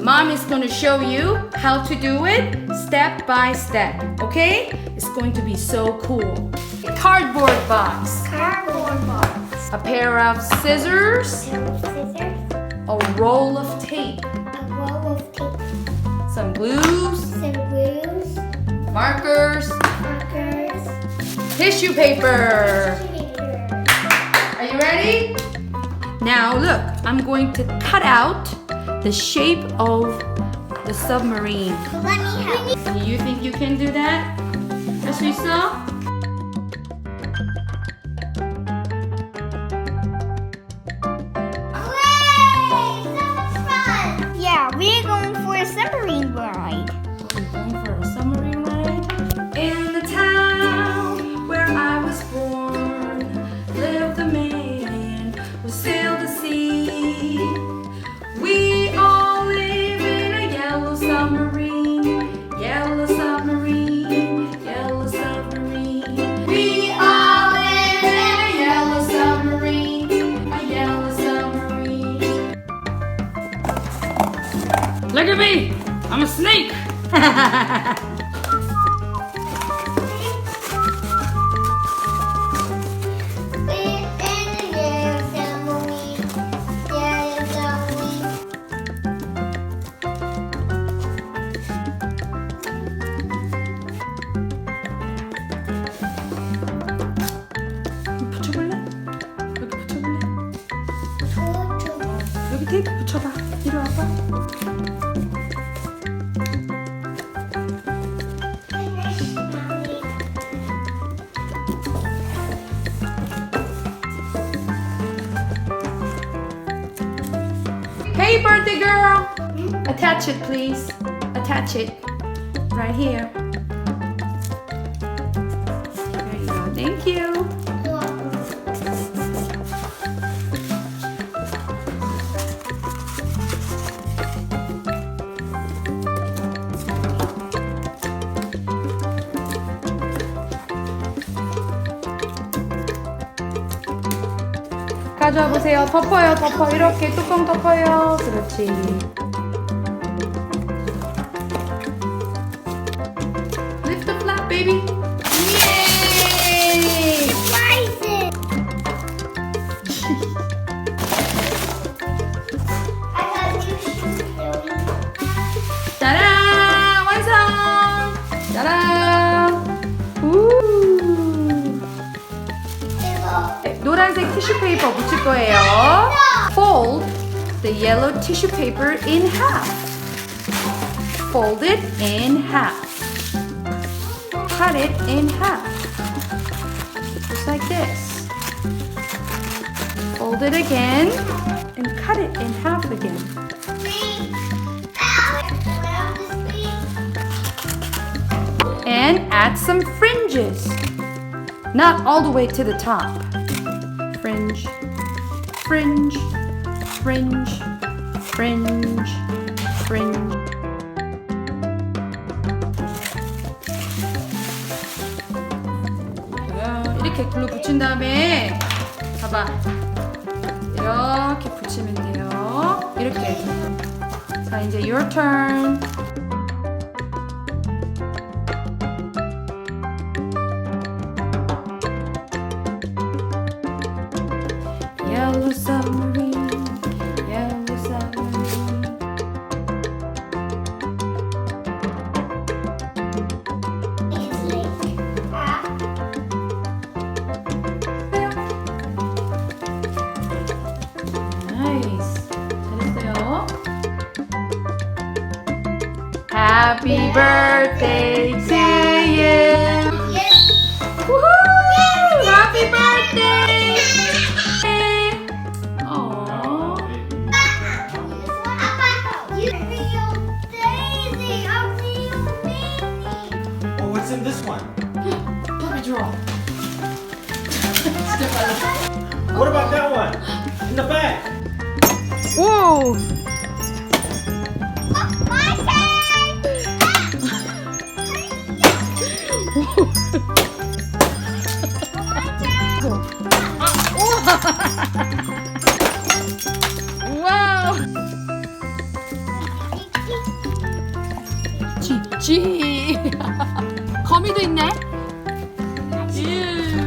Mom is going to show you how to do it step by step, okay? It's going to be so cool. Cardboard box, Cardboard box. a pair of scissors, Scissors. a roll of tape, A roll of tape. some glues, Some glues. markers, Markers. tissue paper. Paper. Are you ready? Now look, I'm going to cut out the shape of the submarine. Let me help. You think you can do that? 할 수 있어? Yeah, we're going for a submarine ride. We're going for a submarine ride. In the town where I was born, lived a man who sailed the sea. We all live in a yellow submarine, yellow submarine, yellow submarine. We all live in a yellow submarine, a yellow submarine. Look at me! I'm a snake! 붙여볼래? 여기 붙여볼래? 여기 테이프 붙여봐. 이리 와봐. Hey, birthday girl! Attach it, please. Attach it. Right here. There you go. Thank you. 가져와 보세요. 덮어요, 덮어. 이렇게 뚜껑 덮어요. 그렇지. Lift the flap, baby. Yay! 짜란! 완성! 짜란! 우! 네, 노란색 티슈 페이퍼 붙일 거예요. Fold the yellow tissue paper in half. Fold it in half. Cut it in half. Just like this. Fold it again and cut it in half again. And add some fringes. Not all the way to the top. Fringe, fringe, fringe, fringe, fringe. 이렇게 글루 붙인 다음에 봐봐. 이렇게 붙이면 돼요. 이렇게. 자, 이제 your turn. Yellow submarine, yellow submarine. Nice. 잘했어요. Happy birthday to you. Woohoo! Happy birthday! Aww. Oh, what's in this one? Puppy draw. What about that one? In the back. Whoa! Wow! G. 거미도 있네. 유.